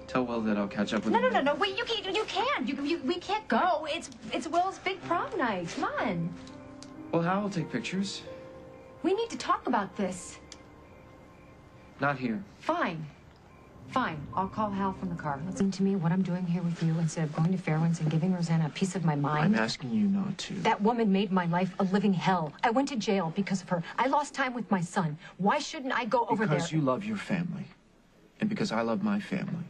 Tell Will that I'll catch up with him. No. Wait, you can't. We can't go. It's Will's big prom night. Come on. Well, Hal will take pictures. We need to talk about this. Not here. Fine. I'll call Hal from the car. Listen to me, what I'm doing here with you, instead of going to Fairwinds and giving Rosanna a piece of my mind. I'm asking you not to. That woman made my life a living hell. I went to jail because of her. I lost time with my son. Why shouldn't I go over there? Because you love your family. And because I love my family.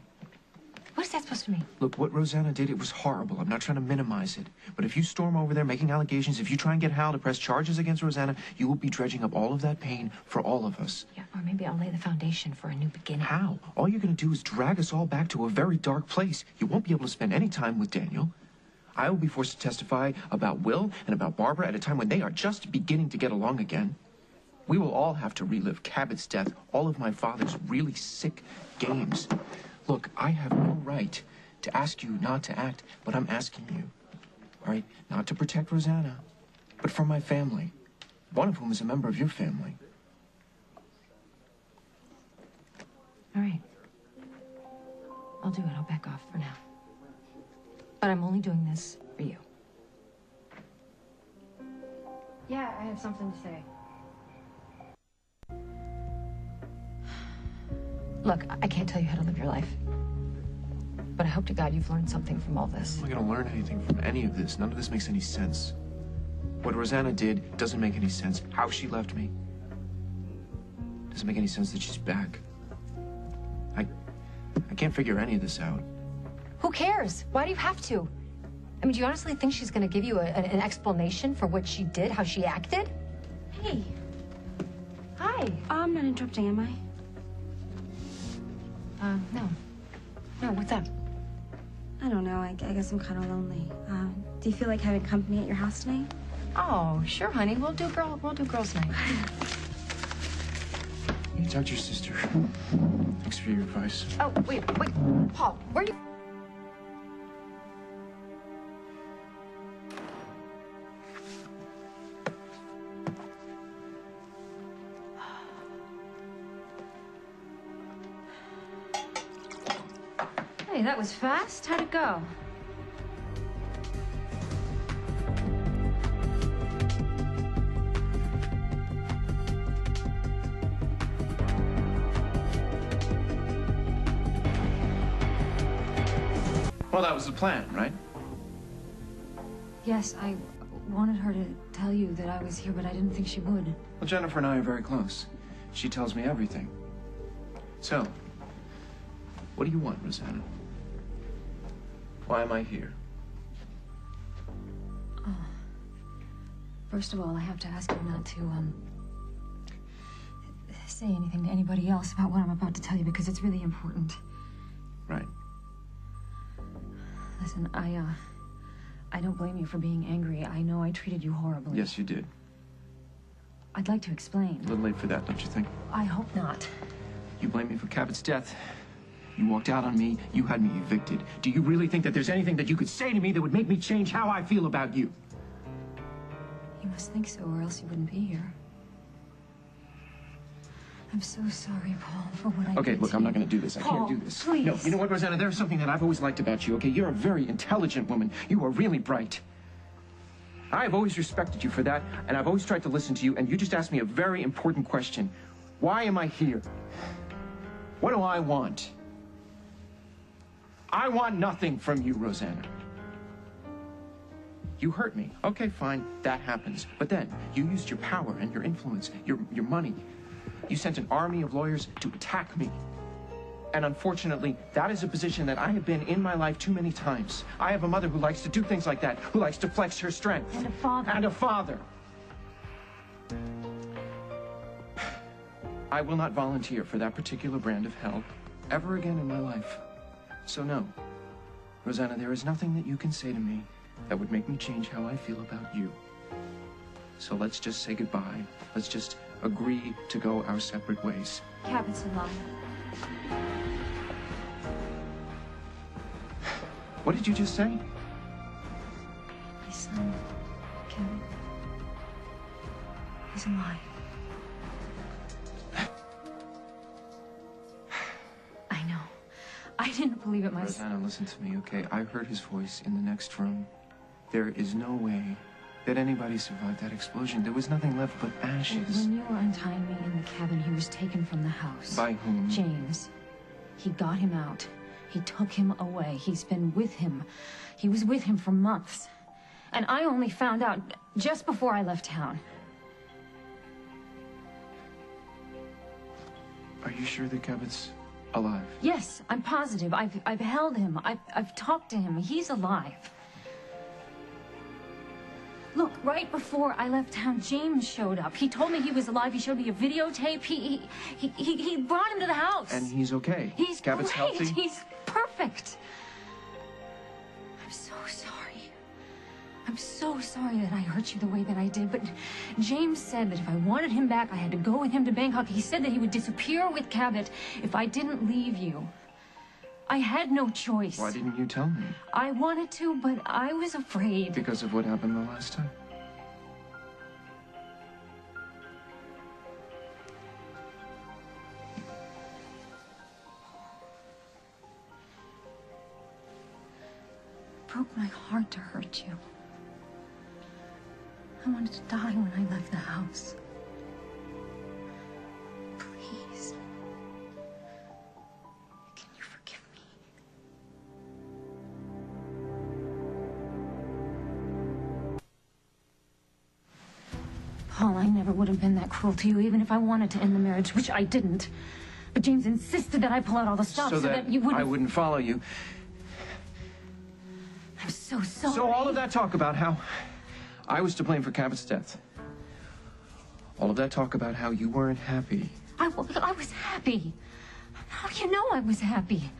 What is that supposed to mean? Look, what Rosanna did, it was horrible. I'm not trying to minimize it. But if you storm over there making allegations, if you try and get Hal to press charges against Rosanna, you will be dredging up all of that pain for all of us. Yeah, or maybe I'll lay the foundation for a new beginning. How? All you're going to do is drag us all back to a very dark place. You won't be able to spend any time with Daniel. I will be forced to testify about Will and about Barbara at a time when they are just beginning to get along again. We will all have to relive Cabot's death, all of my father's really sick games. Look, I have no right to ask you not to act, but I'm asking you, all right? Not to protect Rosanna, but for my family, one of whom is a member of your family. All right. I'll do it. I'll back off for now. But I'm only doing this for you. Yeah, I have something to say. Look, I can't tell you how to live your life. But I hope to God you've learned something from all this. I'm not going to learn anything from any of this. None of this makes any sense. What Rosanna did doesn't make any sense. How she left me doesn't make any sense that she's back. I can't figure any of this out. Who cares? Why do you have to? I mean, do you honestly think she's going to give you an explanation for what she did, how she acted? Hey. Hi. I'm not interrupting, am I? No. No, what's up? I don't know. I guess I'm kind of lonely. Do you feel like having company at your house tonight? Oh, sure, honey. We'll do girls' night. You talk to your sister. Thanks for your advice. Oh, wait. Paul, where are you? Hey, that was fast. How'd it go? Well, that was the plan, right? Yes, I wanted her to tell you that I was here, but I didn't think she would. Well, Jennifer and I are very close. She tells me everything. So, what do you want, Rosanna? Why am I here? First of all, I have to ask you not to, say anything to anybody else about what I'm about to tell you, because it's really important. Right. Listen, I don't blame you for being angry. I know I treated you horribly. Yes, you did. I'd like to explain. A little late for that, don't you think? I hope not. You blame me for Cabot's death. You walked out on me. You had me evicted. Do you really think that there's anything that you could say to me that would make me change how I feel about you? You must think so, or else you wouldn't be here. I'm so sorry, Paul, for what I did. Okay, look, I'm not going to do this. I Paul, can't do this. please. No, you know what, Rosanna? There's something that I've always liked about you, okay? You're a very intelligent woman. You are really bright. I've always respected you for that, and I've always tried to listen to you, and you just asked me a very important question. Why am I here? What do I want? I want nothing from you, Rosanna. You hurt me. Okay, fine. That happens. But then, you used your power and your influence, your money. You sent an army of lawyers to attack me. And unfortunately, that is a position that I have been in my life too many times. I have a mother who likes to do things like that, who likes to flex her strength. And a father. And a father. I will not volunteer for that particular brand of hell ever again in my life. So no, Rosanna, there is nothing that you can say to me that would make me change how I feel about you. So let's just say goodbye. Let's just agree to go our separate ways. Cabot's in love. What did you just say? My son, Kevin, he's alive. I didn't believe it myself. Rosanna, listen to me, okay? I heard his voice in the next room. There is no way that anybody survived that explosion. There was nothing left but ashes. When you were untying me in the cabin, he was taken from the house. By whom? James. He got him out. He took him away. He's been with him. He was with him for months. And I only found out just before I left town. Are you sure that Cabot's alive? Yes, I'm positive. I've held him. I've talked to him. He's alive. Look, right before I left town, James showed up. He told me he was alive. He showed me a videotape. He brought him to the house. And he's okay. He's Cabot's great. healthy. He's perfect. I'm so sorry. I'm so sorry that I hurt you the way that I did. But James said that if I wanted him back, I had to go with him to Bangkok. He said that he would disappear with Cabot if I didn't leave you. I had no choice. Why didn't you tell me? I wanted to, but I was afraid. Because of what happened the last time? It broke my heart to hurt you. I wanted to die when I left the house. Please. Can you forgive me? Paul, I never would have been that cruel to you, even if I wanted to end the marriage, which I didn't. But James insisted that I pull out all the stops so that you wouldn't... I wouldn't follow you. I'm so sorry. So all of that talk about how I was to blame for Cabot's death. All of that talk about how you weren't happy. I was happy. How do you know I was happy?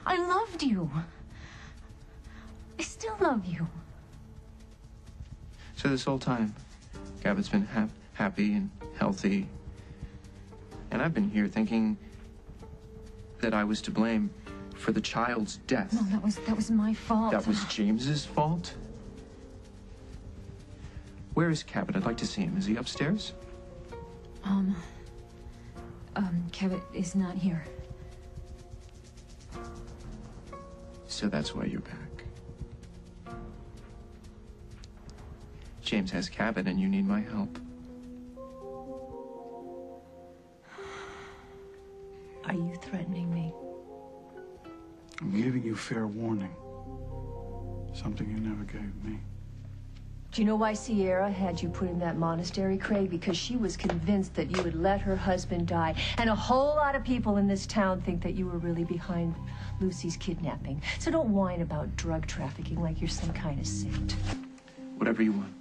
I loved you. I still love you. So this whole time, Cabot's been happy and healthy. And I've been here thinking that I was to blame for the child's death. No, that was my fault. That was James's fault? Where is Cabot? I'd like to see him. Is he upstairs? Cabot is not here. So that's why you're back. James has Cabot and you need my help. Are you threatening me? I'm giving you fair warning. Something you never gave me. Do you know why Sierra had you put in that monastery, Craig? Because she was convinced that you would let her husband die. And a whole lot of people in this town think that you were really behind Lucy's kidnapping. So don't whine about drug trafficking like you're some kind of saint. Whatever you want.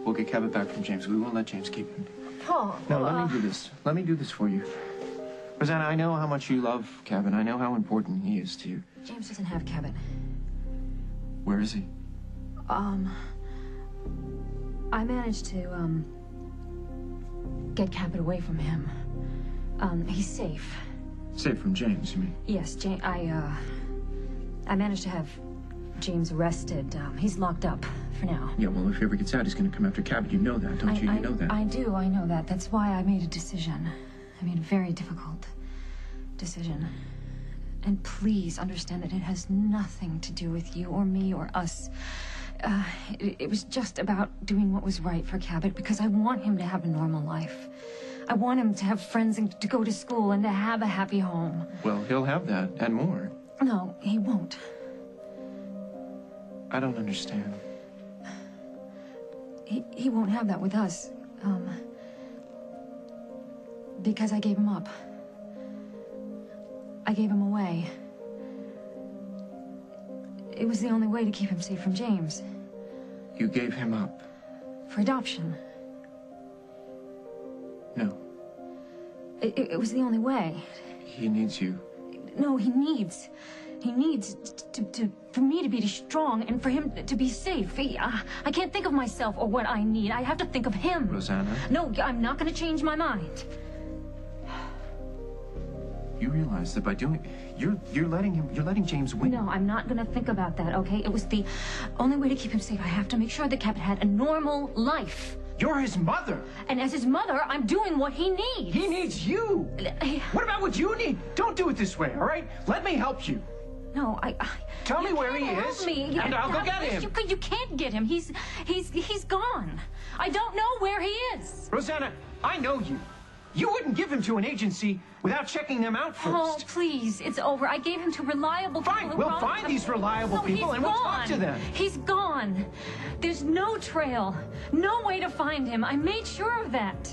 We'll get Cabot back from James. We won't let James keep him. Paul. Now, let me do this. Let me do this for you. Rosanna, I know how much you love Cabot. I know how important he is to you. James doesn't have Cabot. Where is he? I managed to, get Cabot away from him. He's safe. Safe from James, you mean? Yes, I managed to have James arrested. He's locked up for now. Yeah, well, if he ever gets out, he's gonna come after Cabot. You know that, don't you? You know that. I do, I know that. That's why I made a decision. I made a very difficult decision. And please understand that it has nothing to do with you or me or us. It was just about doing what was right for Cabot because I want him to have a normal life. I want him to have friends and to go to school and to have a happy home. Well, he'll have that and more. No, he won't. I don't understand. He won't have that with us. Because I gave him up. I gave him away. It was the only way to keep him safe from James. You gave him up? For adoption. No. It was the only way. He needs you. No, he needs for me to be strong and for him to be safe. I can't think of myself or what I need. I have to think of him. Rosanna? No, I'm not going to change my mind. You realize that by doing... You're letting James win. No, I'm not going to think about that, okay? It was the only way to keep him safe. I have to make sure that Cabot had a normal life. You're his mother. And as his mother, I'm doing what he needs. He needs you. What about what you need? Don't do it this way, all right? Let me help you. No, Tell me you where can't he help is, me. and I'll go get him. You can't get him. He's gone. I don't know where he is. Rosanna, I know you. You wouldn't give him to an agency without checking them out first. Oh, please, it's over. I gave him to reliable people. Fine, we'll find these reliable people and we'll talk to them. He's gone. There's no trail, no way to find him. I made sure of that.